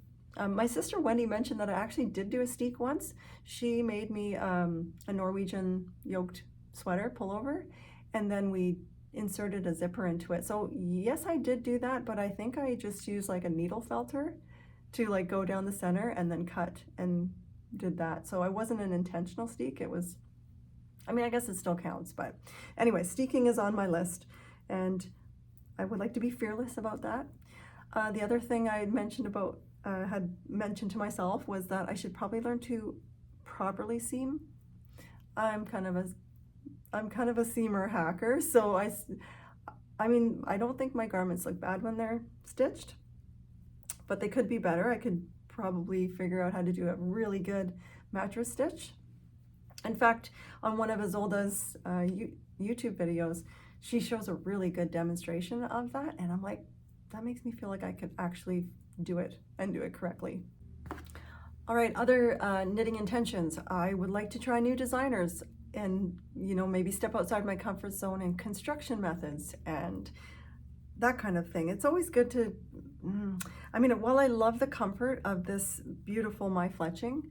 My sister Wendy mentioned that I actually did do a steek once. She made me a Norwegian yoked sweater pullover, and then we inserted a zipper into it. So yes, I did do that, but I think I just used like a needle felter to like go down the center and then cut and did that. So I wasn't an intentional steek. It was, I mean, I guess it still counts, but anyway, steeking is on my list and I would like to be fearless about that. The other thing I had mentioned about, had mentioned to myself was that I should probably learn to properly seam. I'm kind of a seamer hacker, so I mean, I don't think my garments look bad when they're stitched, but they could be better. I could probably figure out how to do a really good mattress stitch. In fact, on one of Ysolda's YouTube videos, she shows a really good demonstration of that, and I'm like, that makes me feel like I could actually do it and do it correctly. All right, other knitting intentions. I would like to try new designers and, you know, maybe step outside my comfort zone in construction methods and that kind of thing. It's always good to, I mean, while I love the comfort of this beautiful My Fletching,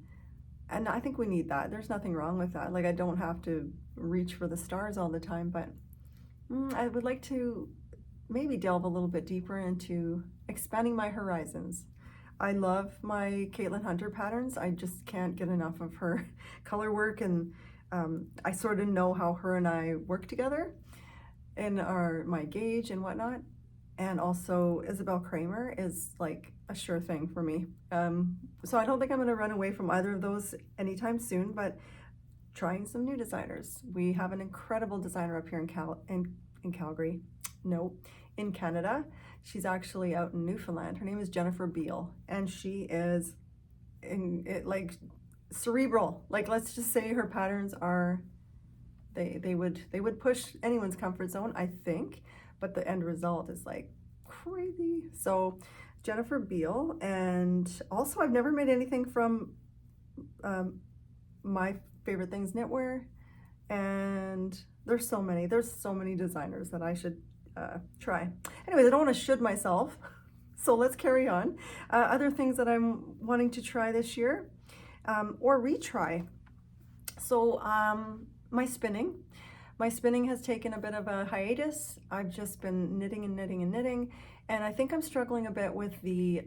and I think we need that. There's nothing wrong with that. Like, I don't have to reach for the stars all the time, but I would like to maybe delve a little bit deeper into expanding my horizons. I love my Catilin Hunter patterns. I just can't get enough of her color work, and I sort of know how her and I work together in my gauge and whatnot. And also Isabel Kramer is like a sure thing for me. So I don't think I'm going to run away from either of those anytime soon, but trying some new designers. We have an incredible designer up here in Calgary. No, in Canada. She's actually out in Newfoundland. Her name is Jennifer Beal, and she is like cerebral. Like, let's just say her patterns are, they would push anyone's comfort zone, I think, but the end result is like crazy. So Jennifer Beal, and also I've never made anything from My Favorite Things knitwear, and there's so many designers that I should try. Anyways, I don't want to should myself, So let's carry on. Other things that I'm wanting to try this year, or retry. So my spinning. My spinning has taken a bit of a hiatus. I've just been knitting and knitting and knitting, and I think I'm struggling a bit with the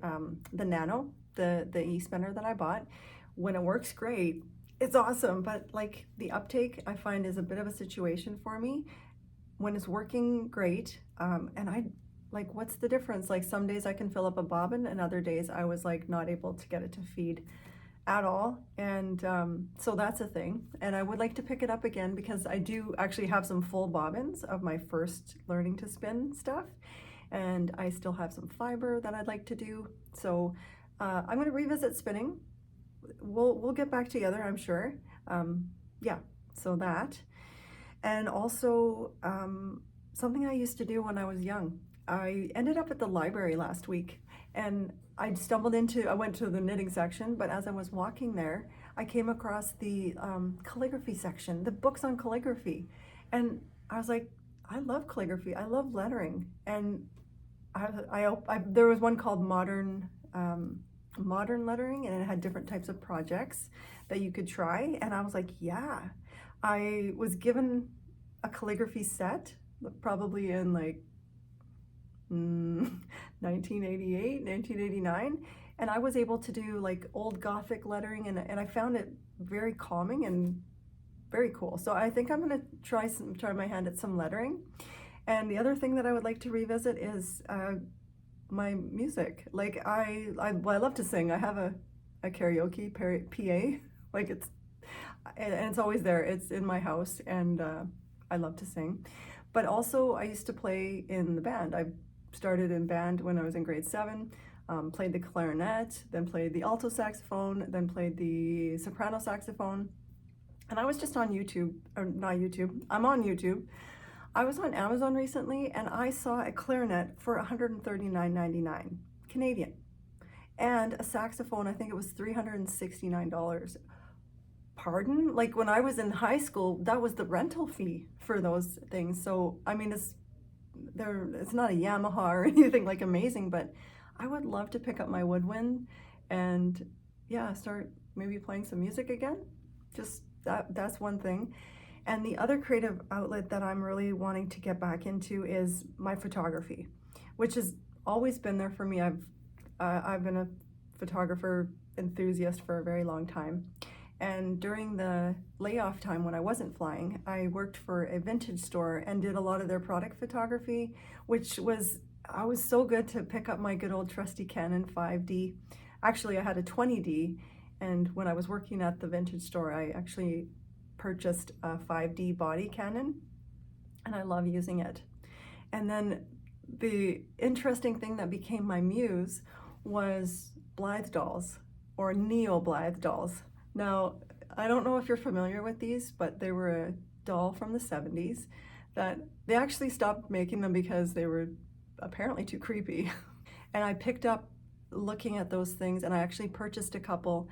Nano, the e-spinner that I bought. When it works great, it's awesome, but like the uptake I find is a bit of a situation for me. When it's working great, and I like, what's the difference? Like some days I can fill up a bobbin, and other days I was like not able to get it to feed at all, and so that's a thing. And I would like to pick it up again because I do actually have some full bobbins of my first learning to spin stuff, and I still have some fiber that I'd like to do. So I'm going to revisit spinning. We'll get back together, I'm sure. Yeah, so that. And also something I used to do when I was young. I ended up at the library last week, and I went to the knitting section, but as I was walking there, I came across the calligraphy section, the books on calligraphy. And I was like, I love calligraphy, I love lettering. And there was one called Modern Lettering, and it had different types of projects that you could try. And I was like, yeah. I was given a calligraphy set, probably in like 1988, 1989, and I was able to do like old Gothic lettering, and I found it very calming and very cool. So I think I'm going to try my hand at some lettering. And the other thing that I would like to revisit is my music. Like I love to sing. I have a karaoke PA, like and it's always there. It's in my house, and I love to sing. But also I used to play in the band. I started in band when I was in grade 7, played the clarinet, then played the alto saxophone, then played the soprano saxophone. And I was just on YouTube, or not YouTube, I'm on YouTube. I was on Amazon recently, and I saw a clarinet for $139.99 Canadian. And a saxophone, I think it was $369. Pardon? Like when I was in high school, that was the rental fee for those things. So, I mean, it's not a Yamaha or anything like amazing, but I would love to pick up my woodwind and yeah, start maybe playing some music again. Just that's one thing. And the other creative outlet that I'm really wanting to get back into is my photography, which has always been there for me. I've been a photographer enthusiast for a very long time. And during the layoff time when I wasn't flying, I worked for a vintage store and did a lot of their product photography, I was so good to pick up my good old trusty Canon 5D. Actually, I had a 20D, and when I was working at the vintage store, I actually purchased a 5D body Canon, and I love using it. And then the interesting thing that became my muse was Blythe dolls, or Neo Blythe dolls. Now, I don't know if you're familiar with these, but they were a doll from the 70s that they actually stopped making them because they were apparently too creepy. And I picked up looking at those things, and I actually purchased a couple.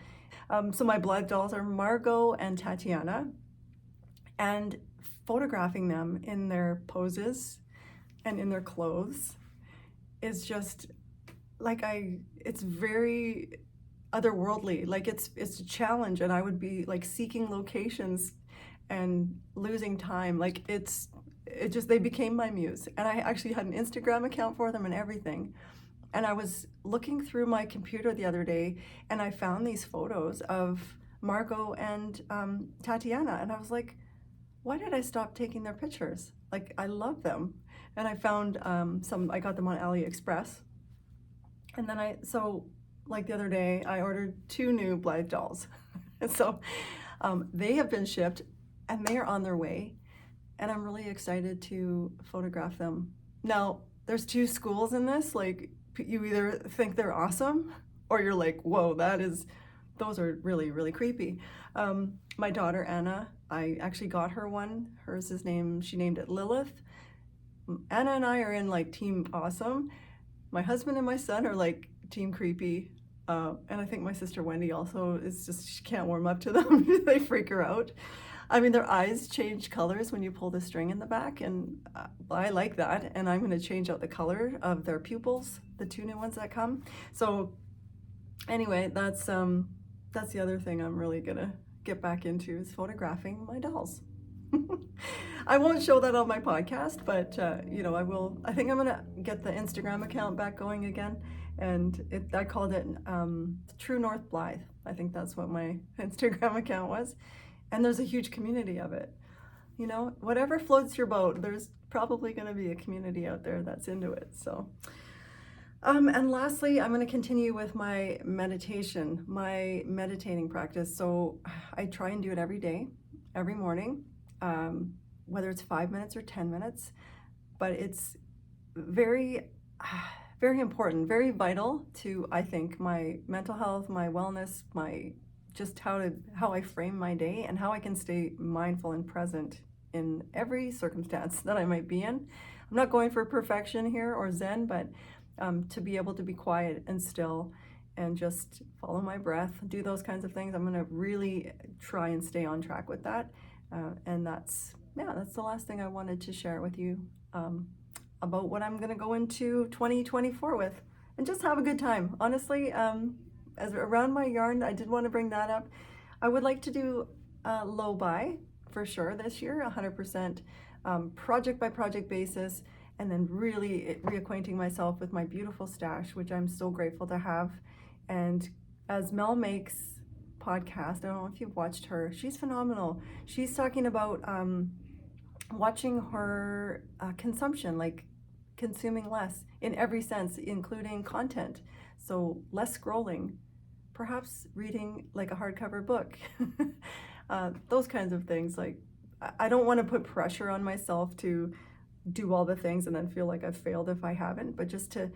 So my Blythe dolls are Margot and Tatiana, and photographing them in their poses and in their clothes is just like it's very otherworldly. Like it's a challenge, and I would be like seeking locations and losing time. Like they became my muse, and I actually had an Instagram account for them and everything. And I was looking through my computer the other day, and I found these photos of Margot and Tatiana, and I was like, why did I stop taking their pictures? Like, I love them. And I found I got them on AliExpress. And then like the other day, I ordered 2 new Blythe dolls. And so they have been shipped, and they are on their way. And I'm really excited to photograph them. Now, there's 2 schools in this. Like, you either think they're awesome, or you're like, whoa, those are really, really creepy. My daughter, Anna, I actually got her one. She named it Lilith. Anna and I are in like team awesome. My husband and my son are like team creepy. And I think my sister Wendy also she can't warm up to them. They freak her out. I mean, their eyes change colors when you pull the string in the back, and I like that. And I'm going to change out the color of their pupils, the 2 new ones that come. So anyway, that's the other thing I'm really going to get back into, is photographing my dolls. I won't show that on my podcast, but you know, I will. I think I'm going to get the Instagram account back going again. And I called it True North Blythe. I think that's what my Instagram account was. And there's a huge community of it. You know, whatever floats your boat, there's probably going to be a community out there that's into it. So, and lastly, I'm going to continue with my meditation, my meditating practice. So I try and do it every day, every morning, whether it's 5 minutes or 10 minutes. But it's very important, very vital to, I think, my mental health, my wellness, my just how I frame my day, and how I can stay mindful and present in every circumstance that I might be in. I'm not going for perfection here or Zen, but to be able to be quiet and still and just follow my breath, do those kinds of things. I'm going to really try and stay on track with that. And that's the last thing I wanted to share with you about what I'm going to go into 2024 with, and just have a good time. Honestly, as around my yarn, I did want to bring that up. I would like to do low buy for sure this year, 100% project by project basis, and then really reacquainting myself with my beautiful stash, which I'm so grateful to have. And as Mel Makes podcast, I don't know if you've watched her, she's phenomenal. She's talking about watching her consumption, like consuming less in every sense, including content. So less scrolling, perhaps reading like a hardcover book, those kinds of things. Like, I don't want to put pressure on myself to do all the things and then feel like I've failed if I haven't, but just to,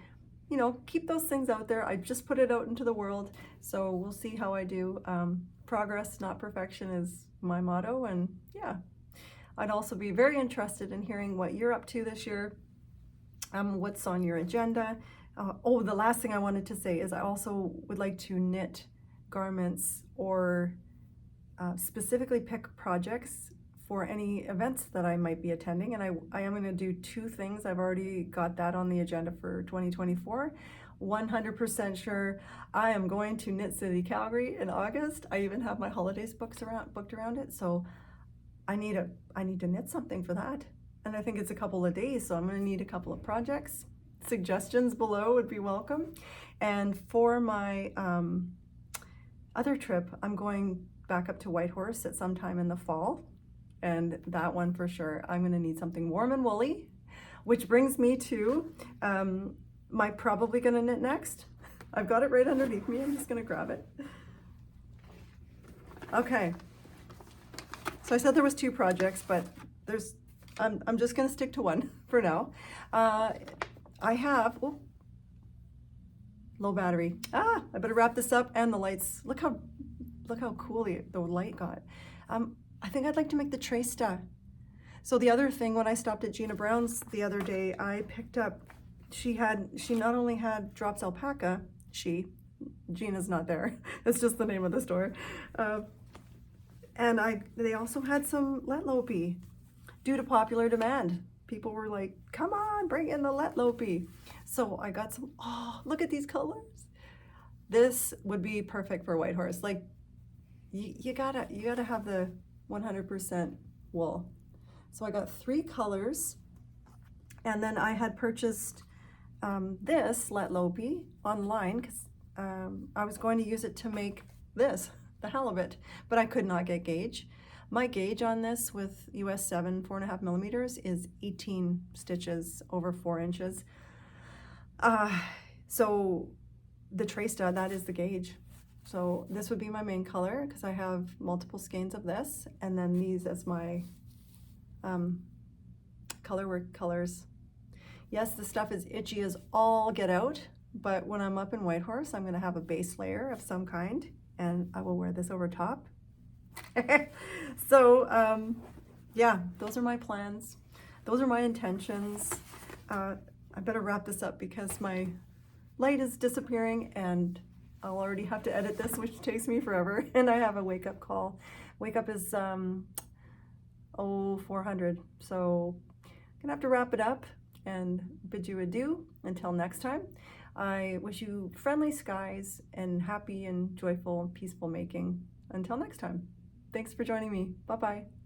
you know, keep those things out there. I just put it out into the world, so we'll see how I do. Progress, not perfection, is my motto. And yeah, I'd also be very interested in hearing what you're up to this year, what's on your agenda. The last thing I wanted to say is I also would like to knit garments, or specifically pick projects for any events that I might be attending. And I am going to do 2 things. I've already got that on the agenda for 2024. 100% sure I am going to Knit City, Calgary in August. I even have my holidays booked around it. So I need to knit something for that. And I think it's a couple of days, so I'm going to need a couple of projects. Suggestions below would be welcome. And for my other trip, I'm going back up to Whitehorse at some time in the fall. And that one for sure, I'm going to need something warm and woolly, which brings me to my probably going to knit next. I've got it right underneath me. I'm just going to grab it. Okay. So I said there was 2 projects, but I'm just going to stick to one for now. I have, low battery. I better wrap this up. And the lights, look how cool the light got. I think I'd like to make the Treysta. So the other thing, when I stopped at Gina Brown's the other day, I picked up, she not only had Drops Alpaca, Gina's not there, it's just the name of the store. And they also had some Letlopi due to popular demand. People were like, come on, bring in the Letlopi. So I got some, look at these colors. This would be perfect for Whitehorse. Like, you gotta have the 100% wool. So I got 3 colors, and then I had purchased this Letlopi online because I was going to use it to make this, the Halibut, but I could not get gauge. My gauge on this with US 7 4.5 millimeters is 18 stitches over 4 inches. So the Treysta, that is the gauge. So this would be my main color because I have multiple skeins of this, and then these as my colorwork colors. Yes, the stuff is itchy as all get out, but when I'm up in Whitehorse, I'm going to have a base layer of some kind, and I will wear this over top. So yeah, those are my plans. Those are my intentions. I better wrap this up because my light is disappearing and I'll already have to edit this, which takes me forever, and I have a wake-up call. Wake up is 400. So I'm gonna have to wrap it up and bid you adieu until next time. I wish you friendly skies and happy and joyful and peaceful making. Until next time. Thanks for joining me. Bye-bye.